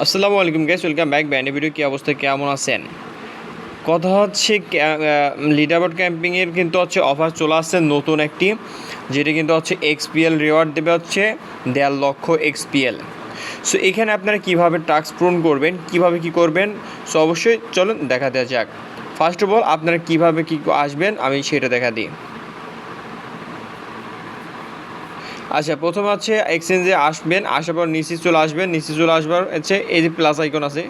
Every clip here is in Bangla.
আসসালামু আলাইকুম guys, welcome back. Band video কী অবস্থা, কেমন আছেন? কথা হচ্ছে লিডারবোর্ড ক্যাম্পিংয়ের কিন্তু হচ্ছে অফার চলে আসছে নতুন একটি, যেটি কিন্তু হচ্ছে এক্সপিএল রিওয়ার্ড দেবে হচ্ছে 1.5 লক্ষ এক্সপিএল। সো এখানে আপনারা কীভাবে টাস্ক পূরণ করবেন, কীভাবে কী করবেন, সো অবশ্যই চলুন দেখা দেওয়া যাক। ফার্স্ট অফ অল আপনারা কীভাবে কী আসবেন আমি সেটা দেখা দিই। আচ্ছা, প্রথমে হচ্ছে এক্সচেঞ্জে আসবেন, আসার পর নিচে চলে আসবেন। নিচে চলে আসবার হচ্ছে এই যে প্লাস আইকন আছে,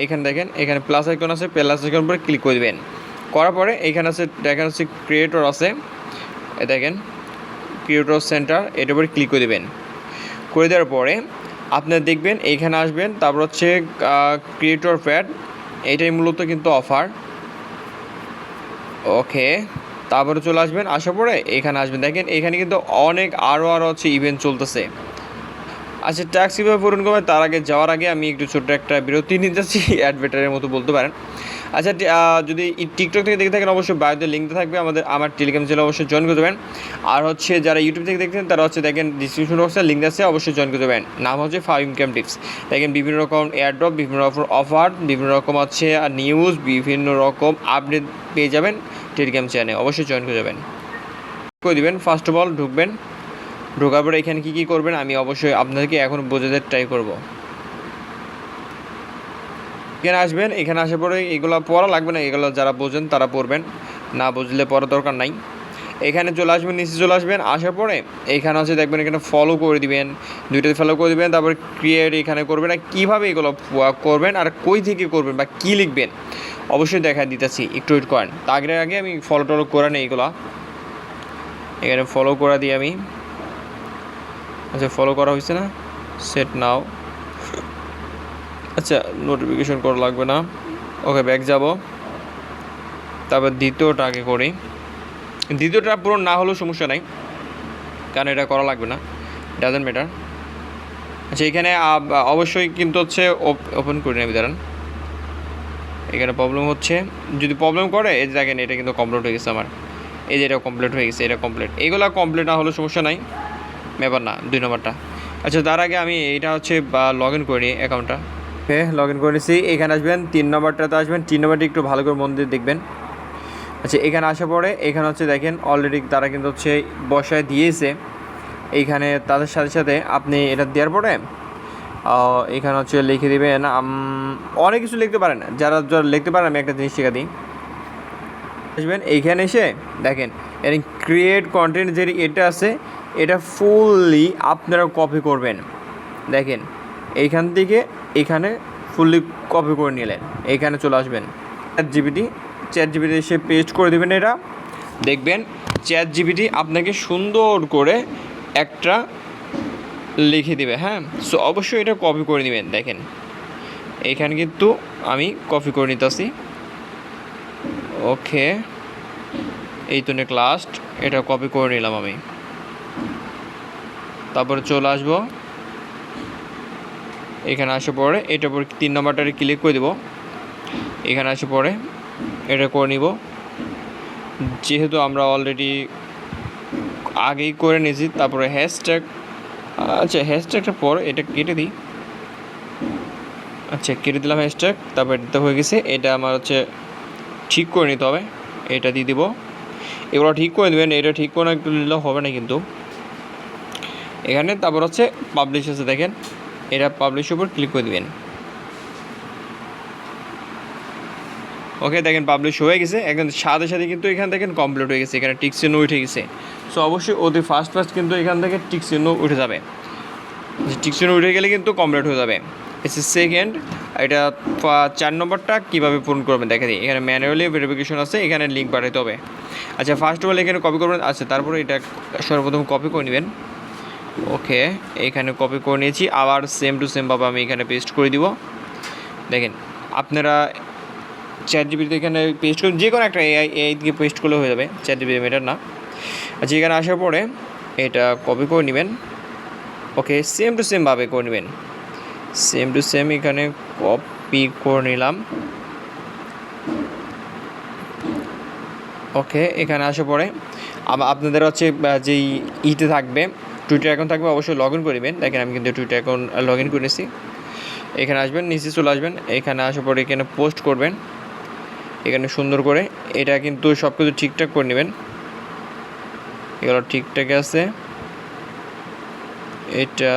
এখানে দেখেন, এখানে প্লাস আইকন আছে, প্লাস আইকন পরে ক্লিক করে দেবেন। করার পরে এখানে আছে, দেখেন হচ্ছে ক্রিয়েটর আছে, দেখেন ক্রিয়েটর সেন্টার, এটার উপরে ক্লিক করে দেবেন। করে দেওয়ার পরে আপনারা দেখবেন এইখানে আসবেন, তারপর হচ্ছে ক্রিয়েটর প্যাড, এটাই মূলত কিন্তু অফার। ওকে, তারপরে চলে আসবেন, আসার পরে এখানে আসবেন, দেখেন এখানে কিন্তু অনেক আরও হচ্ছে ইভেন্ট চলতেছে। আচ্ছা, ট্যাক্স কীভাবে পূরণ করবেন তার আগে যাওয়ার আগে আমি একটু ছোট্ট একটা বিরতি নিতে যাচ্ছি, অ্যাডভেটারের মতো বলতে পারেন। আচ্ছা, যদি টিকটক থেকে দেখে থাকেন অবশ্যই বায়োতে লিঙ্কটা থাকবে, আমার টেলিগ্রাম চ্যানেল অবশ্যই জয়েন করে দেবেন। আর হচ্ছে যারা ইউটিউব থেকে দেখছেন তারা হচ্ছে দেখেন ডিসক্রিপশন বক্সে লিঙ্ক আছে, অবশ্যই জয়েন করে দেবেন। নাম হচ্ছে ফাইভ ইনকাম টিপস। দেখেন বিভিন্ন রকম এয়ারড্রপ, বিভিন্ন রকম অফার, বিভিন্ন রকম হচ্ছে নিউজ, বিভিন্ন রকম আপডেট পেয়ে যাবেন টেলিগ্রাম চ্যানেলে, অবশ্যই জয়েন করে দেবেন। করে দেবেন, ফার্স্ট অফ অল ঢুকবেন। ঢোকার পরে এখানে কী করবেন আমি অবশ্যই আপনাদেরকে এখন বোঝাতে ট্রাই করব। এখানে আসবেন, এখানে আসার পরে এগুলো পড়া লাগবে না, এগুলো যারা বোঝেন তারা পড়বেন, না বুঝলে পড়ার দরকার নাই। এখানে চলে আসবেন, নিচে চলে আসবেন, আসার পরে এখানে হচ্ছে দেখবেন এখানে ফলো করে দিবেন, দুইটাতে ফলো করে দিবেন, তারপর ক্রিয়েট এখানে করবেন। আর কীভাবে এগুলো করবেন আর কই থেকে করবেন বা কী লিখবেন অবশ্যই দেখা দিতেছি, একটু ওয়েট করেন। তার আগে আমি ফলো টলো করে নিই এগুলো, এখানে ফলো করে দিই আমি। আচ্ছা, ফলো করা হয়েছে না, সেট নাও। আচ্ছা, নোটিফিকেশন করা লাগবে না। ওকে, ব্যাক যাব, তারপর দ্বিতীয়টা আগে করি। দ্বিতীয়টা পূরণ না হলেও সমস্যা নাই, কারণ এটা করা লাগবে না, ডাজেন্ট ম্যাটার। আচ্ছা, এখানে অবশ্যই কিন্তু হচ্ছে ওপেন করে নেবে, দাঁড়ান। এখানে প্রবলেম হচ্ছে, যদি প্রবলেম করে এই যে দেখেন এটা কিন্তু কমপ্লিট হয়ে গেছে আমার, এই যে এটা কমপ্লিট হয়ে গেছে, এটা কমপ্লিট। এইগুলো কমপ্লিট না হলেও সমস্যা নাই, ব্যাপার না, 2 নম্বরটা। আচ্ছা, তার আগে আমি এটা হচ্ছে লগ ইন করে নিই অ্যাকাউন্টটা। ওকে, লগ ইন করে নিচ্ছি। এখানে আসবেন, 3 নম্বরটাতে আসবেন, 3 নম্বরটি একটু ভালো করে মন দিয়ে দেখবেন। আচ্ছা, এখানে আসার পরে এখানে হচ্ছে দেখেন অলরেডি তারা কিন্তু হচ্ছে বসায় দিয়েছে। এইখানে তাদের সাথে সাথে আপনি এটা দেওয়ার পরে এখানে হচ্ছে লিখে দেবেন, অনেক কিছু লিখতে পারেন, যারা লিখতে পারেন আমি একটা জিনিস শেখা দিই। আসবেন, এইখানে এসে দেখেন এর ক্রিয়েট কন্টেন্ট যে এটা আছে, এটা ফুললি আপনারা কপি করবেন। দেখেন এইখান থেকে এখানে ফুললি কপি করে নিলেন, এইখানে চলে আসবেন চ্যাট জিপিটি এসে পেস্ট করে দেবেন। এটা দেখবেন চ্যাট জিপিটি আপনাকে সুন্দর করে একটা লিখে দেবে। হ্যাঁ, সো অবশ্যই এটা কপি করে নেবেন। দেখেন এইখানে কিন্তু আমি কপি করে নিতেছি। ওকে, এই তো নেক লাস্ট, এটা কপি করে নিলাম আমি। তারপরে চলে আসবো, এখানে আসার পরে এটার উপর 3 নম্বরটারে ক্লিক করে দেবো। এখানে আসার পরে এটা করে নিব, যেহেতু আমরা অলরেডি আগেই করে নিয়েছি। তারপরে হ্যাশট্যাগ, আচ্ছা হ্যাশট্যাগটার পর এটা কেটে দিই। আচ্ছা, কেটে দিলাম হ্যাশট্যাগ, তারপর এটা হয়ে গেছে। এটা আমার হচ্ছে ঠিক করে নিতে হবে, এটা দিয়ে দিব। এগুলো ঠিক করে দেবেন, এটা ঠিক করে একটু নিলেও হবে না কিন্তু। এখানে তারপর হচ্ছে পাবলিশ আছে, দেখেন এটা পাবলিশের উপর ক্লিক করে দেবেন। ওকে, দেখেন পাবলিশ হয়ে গেছে, একদম সাথে সাথে কিন্তু এখান থেকে কমপ্লিট হয়ে গেছে, এখানে টিক চিহ্ন উঠে গেছে। সো অবশ্যই অতি ফার্স্ট কিন্তু এখান থেকে টিক চিহ্ন উঠে যাবে। টিক চিহ্ন উঠে গেলে কিন্তু কমপ্লিট হয়ে যাবে। সেকেন্ড, এটা 4 নম্বরটা কীভাবে পূরণ করবেন দেখা দিই। এখানে ম্যানুয়ালি ভেরিফিকেশন আছে, এখানে লিঙ্ক পাঠাতে হবে। আচ্ছা, ফার্স্ট অফ অল এখানে কপি করবেন। আচ্ছা, তারপরে এটা সর্বপ্রথম কপি করে নেবেন। ওকে, এখানে কপি করে নিয়েছি, আবার সেম টু সেমভাবে আমি এখানে পেস্ট করে দিব। দেখেন আপনারা চ্যাট জিপিটিতে এখানে পেস্ট করুন, যে কোনো একটা এআই দিয়ে পেস্ট করলে হয়ে যাবে, চ্যাট জিপিটি ম্যাটার না। আচ্ছা, এখানে আসার পরে এটা কপি করে নেবেন। ওকে, সেম টু সেমভাবে করে নেবেন, সেম টু সেম এখানে কপি করে নিলাম। ওকে, এখানে আসার পরে আপনাদের হচ্ছে যেই ইতে থাকবে টুইটার অ্যাকাউন্ট থাকবে, অবশ্যই লগ ইন করবেন। দেখেন আমি কিন্তু টুইটার অ্যাকাউন্ট লগ ইন করেছি। এখানে আসবেন, নিচে চলে আসবেন, এখানে আসার পরে এখানে পোস্ট করবেন, এখানে সুন্দর করে। এটা কিন্তু সব কিছু ঠিকঠাক করে নেবেন, এগুলো ঠিকঠাক আছে। এটা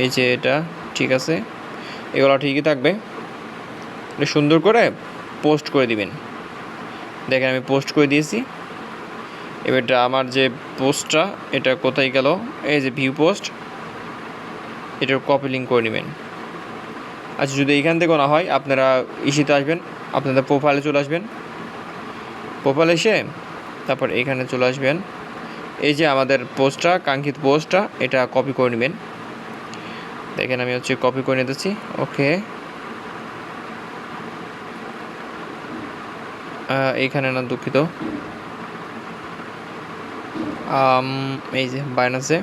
এই যে এটা ঠিক আছে, এগুলো ঠিকই থাকবে। এটা সুন্দর করে পোস্ট করে দিবেন। দেখেন আমি পোস্ট করে দিয়েছি। এবারটা আমার যে পোস্টটা এটা কোথায় গেল, এই যে ভিউ পোস্ট, এটার কপি লিঙ্ক করে নেবেন। আচ্ছা যদি এইখান থেকে না হয় আপনারা ইসিতে আসবেন, আপনাদের প্রোফাইলে চলে আসবেন, প্রোফাইলে এসে তারপর এখানে চলে আসবেন। এই যে আমাদের পোস্টটা, কাঙ্ক্ষিত পোস্টটা, এটা কপি করে নেবেন। দেখেন আমি হচ্ছে কপি করে নিতেছি। ওকে, এইখানে না, দুঃখিত, এই যে বাইনান্সে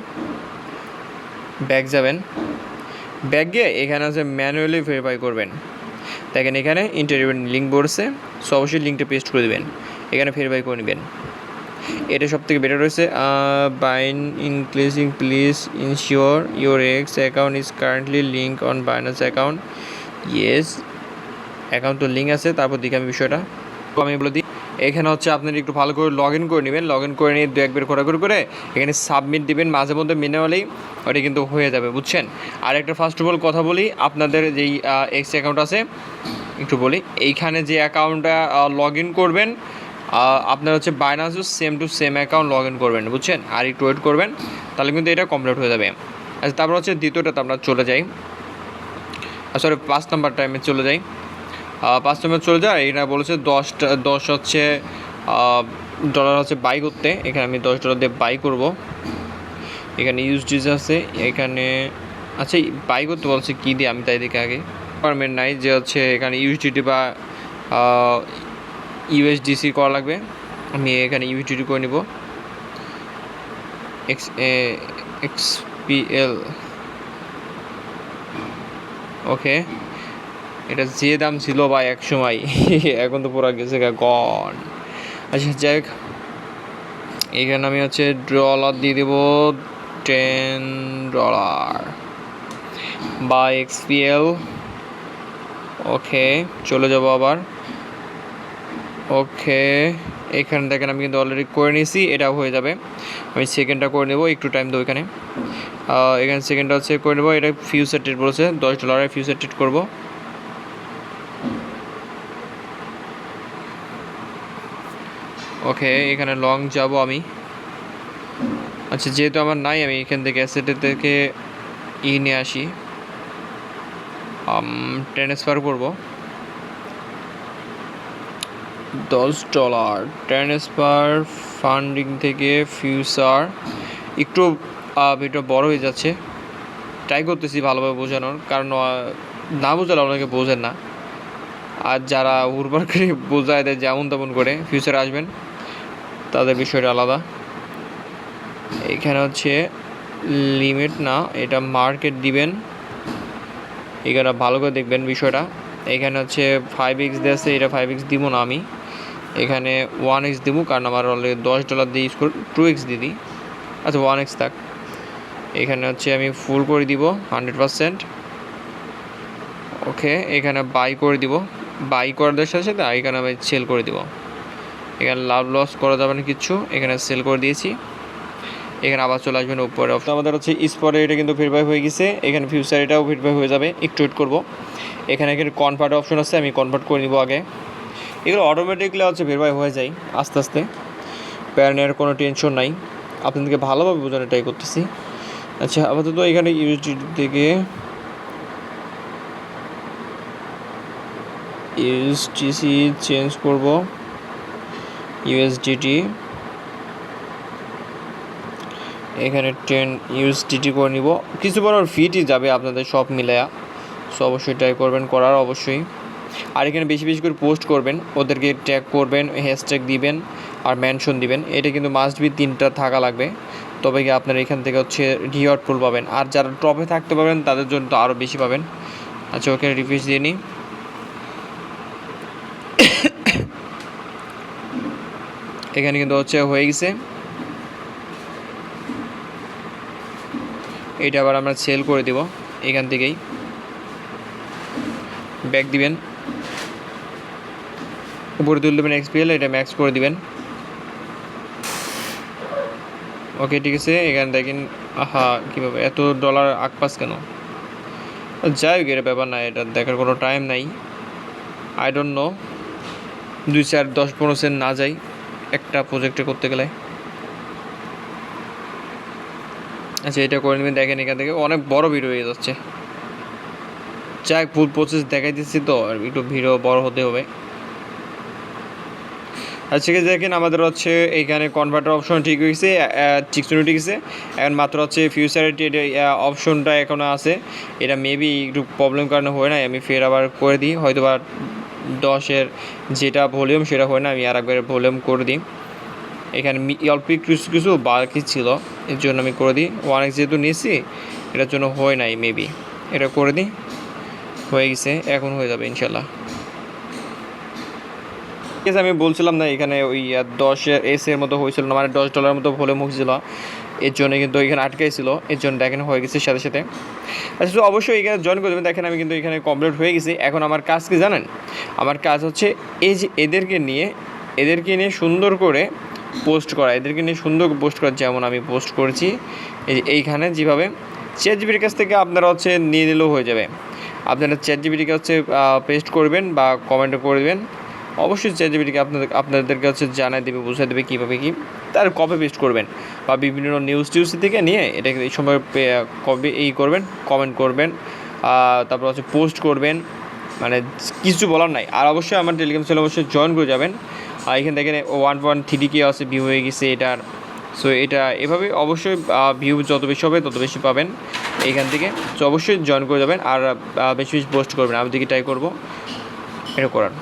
ব্যাক যাবেন, ব্যাক গিয়ে এখানে আছে ম্যানুয়ালি ভেরিফাই করবেন। দেখেন এখানে ইন্টারভিউ লিঙ্ক বলছে, সো অবশ্যই লিঙ্কটা পেস্ট করে দেবেন, এখানে ভেরিফাই করে নেবেন। এটা সব থেকে বেটার রয়েছে। বাইন increasing please ensure your X account is currently link on Binance account. Yes, account তো লিঙ্ক আছে। তারপর দেখি আমি বিষয়টা আমি বলে দিই। এখানে হচ্ছে আপনারা একটু ভালো করে লগ ইন করে নেবেন, লগ ইন করে নিয়ে দু একবার ঘোরাঘুরি করে এখানে সাবমিট দিবেন, মাঝে মধ্যে মিনিমালি ওটা কিন্তু হয়ে যাবে, বুঝছেন। আর একটা ফার্স্ট অফ অল কথা বলি, আপনাদের যেই এক্স অ্যাকাউন্ট আছে একটু বলি, এইখানে যে অ্যাকাউন্টটা লগ ইন করবেন আপনার হচ্ছে বাইনান্সও same to same account log in করবেন, বুঝছেন। আর একটু ওয়েট করবেন, তাহলে কিন্তু এটা কমপ্লিট হয়ে যাবে। আচ্ছা তারপর হচ্ছে দ্বিতীয়টাতে আমরা চলে যাই, সরি 5 নাম্বার টাইমে চলে যাই। 5 নম্বর চলে যায়, এটা বলেছে 10 হচ্ছে ডলার হচ্ছে বাই করতে। এখানে আমি $10 দিয়ে বাই করব। এখানে ইউএসডি আছে, এখানে আচ্ছা বাই করতে বলছে কী দিয়ে, আমি তাই দেখে আগে পারমেন্ট নাই যে হচ্ছে এখানে ইউএসডিটি বা ইউএসডিসি করা লাগবে। আমি এখানে ইউএসডিটি করে নিব, এক্সপিএল। ওকে, এটা যে দাম ছিল ভাই এক সময়, এখন তো পুরো গেছে গন। আচ্ছা যাই হোক, এখানে আমি হচ্ছে ডলার দিয়ে দেবো $10 বা এক্সপিএল। ওকে, চলে যাব আবার। ওকে, এখানে দেখেন আমি কিন্তু অলরেডি করে নিয়েছি, এটাও হয়ে যাবে। আমি সেকেন্ডটা করে নেবো, একটু টাইম দেবো এখানে। এখানে সেকেন্ডটা হচ্ছে করে নেবো, এটা ফিউচার ট্রেড বলেছে, $10 ফিউচার ট্রেড করবো। ওকে, এখানে লং যাব আমি। আচ্ছা যেহেতু আমার নাই, আমি এখান থেকে অ্যাসেট থেকে নিয়ে আসি, ট্রান্সফার করব $10 ট্রান্সফার ফান্ডিং থেকে ফিউচার। একটু ভিডিও বড় হয়ে যাচ্ছে, ট্রাই করতেছি ভালোভাবে বোঝানোর, কারণ না বোঝালে অনেকে বোঝেন না। আর যারা উর্বর করে বোঝায় দেয় যেমন তেমন করে ফিউচারে আসবেন, তাদের বিষয়টা আলাদা। এখানে হচ্ছে লিমিট না, এটা মার্কেট দিবেন, এখানে ভালো করে দেখবেন বিষয়টা। এখানে হচ্ছে 5x দিয়েছে, এটা 5x দিব না আমি, এখানে 1x দিব, কারণ আমার অলরেডি $10 দিয়ে ইউজ করে 2x দিই। আচ্ছা 1x থাক। এখানে হচ্ছে আমি ফুল করে দিব 100%। ওকে, এখানে বাই করে দিব, বাই করার সাথে সাথে এখানে আমি সেল করে দিব। এখানে লাভ লস করা যাবে না কিচ্ছু, এখানে সেল করে দিয়েছি। এখানে আবার চলে আসবেন উপরে। আমাদের হচ্ছে স্পটে এটা কিন্তু ভেরিফাই হয়ে গেছে, এখানে ফিউচার এটাও ভেরিফাই হয়ে যাবে, একটু ওয়েট করবো। এখানে কনভার্ট অপশন আছে, আমি কনভার্ট করে নিব আগে। এগুলো অটোমেটিকলি হচ্ছে ভেরিফাই হয়ে যায় আস্তে আস্তে, প্যানের কোনো টেনশন নাই, আপনাদেরকে ভালোভাবে বোঝানো ট্রাই করতেছি। আচ্ছা আপাতত এখানে ইউএসডি থেকে ইউএসডিসি চেঞ্জ করব, ইউএসডিটি এখানে 10 ইউএসডিটি করে নিব। কিছু পর ফিটি যাবে আপনাদের সব মিলায়া, সো অবশ্যই ট্রাই করবেন করার অবশ্যই। আর এখানে বেশি বেশি করে পোস্ট করবেন, ওদেরকে ট্যাগ করবেন, হ্যাশট্যাগ দিবেন আর মেনশন দিবেন। এটা কিন্তু মাস্ট বি 3টা থাকা লাগবে, তবে কি আপনারা এখান থেকে হচ্ছে রিওয়ার্ড পুল পাবেন। আর যারা টপে থাকতে পারবেন তাদের জন্য তো আরও বেশি পাবেন। আচ্ছা ওখানে রিফ্রেশ দিয়ে নিই। এখানে কিন্তু হচ্ছে হয়ে গেছে, এটা আবার আমরা সেল করে দেব এখান থেকেই। ব্যাক দিবেন, উপরে তুলে দেবেন এক্সপিএল, এটা ম্যাক্স করে দিবেন। ওকে ঠিক আছে, এখানে দেখেন আহা কীভাবে এত ডলার আকপাস কেন, যাই হোক এটা ব্যাপার না, এটা দেখার কোনো টাইম নাই। আই ডোন্ট নো 2, 4, 10, 15 সেন্ট না যাই একটা প্রজেক্টে করতে গেলে। আচ্ছা এটা করে নেবেন। দেখেন এখান থেকে অনেক বড় ভিডিও হয়ে যাচ্ছে, যাই ফুল প্রসেস দেখাই দিচ্ছি তো আর একটু ভিডিও বড় হতে হবে। আচ্ছা ঠিক আছে, দেখেন আমাদের হচ্ছে এইখানে কনভার্টার অপশন ঠিক হয়েছে, ঠিকসুনি ঠিক আছে। এখন মাত্র হচ্ছে ফিউচারিটি অপশনটা এখনও আছে, এটা মেবি একটু প্রবলেম কারণে হয় না, আমি ফের আবার করে দিই, হয়তো বা 10-এর যেটা ভলিউম সেটা হয় না, আমি আর একবার ভলিউম করে দিই। এখানে অল্প কিছু বাকি ছিল, এর জন্য আমি করে দিই। 1x যেহেতু নিয়েছি এটার জন্য হয় নাই, মেবি এটা করে দিই, হয়ে গেছে, এখন হয়ে যাবে ইনশাল্লাহ। ঠিক আছে, আমি বলছিলাম না এখানে ওই 10 এর মতো হয়েছিল না, মানে $10 মতো ভলিউম হয়েছিল, এর জন্য কিন্তু এখানে আটকাইছিল, এর জন্য দেখেন হয়ে গেছে সাথে সাথে। আচ্ছা তো অবশ্যই এখানে জয়েন করে দেবেন। দেখেন আমি কিন্তু এখানে কমপ্লিট হয়ে গেছি। এখন আমার কাজ কি জানেন, আমার কাজ হচ্ছে এই যে এদেরকে নিয়ে সুন্দর করে পোস্ট করা, এদেরকে নিয়ে সুন্দর পোস্ট করা, যেমন আমি পোস্ট করেছি এইখানে যেভাবে। চ্যাটজিপিটির কাছ থেকে আপনারা হচ্ছে নিয়ে নিলেও হয়ে যাবে, আপনারা চ্যাটজিপিটিকে হচ্ছে পেস্ট করবেন বা কমেন্টে করে দেবেন, অবশ্যই চ্যাটজিপিটিকে আপনাদেরকে হচ্ছে জানাই দেবে, বুঝিয়ে দেবে কীভাবে কী তার কপি পেস্ট করবেন, বা বিভিন্ন নিউজ থেকে নিয়ে এটাকে এই সময় কপি করবেন, কমেন্ট করবেন, তারপর হচ্ছে পোস্ট করবেন, মানে কিছু বলার নাই। আর অবশ্যই আমার টেলিগ্রাম চ্যানেল অবশ্যই জয়েন করে যাবেন। আর এখানে দেখেন 1.3K আছে ভিউ হয়ে গেছে এটার। সো এটা এভাবে অবশ্যই ভিউ যত বেশি হবে তত বেশি পাবেন এইখান থেকে। সো অবশ্যই জয়েন করে যাবেন আর বেশি পোস্ট করবেন, আমি দিকে ট্রাই করবো এটা করার।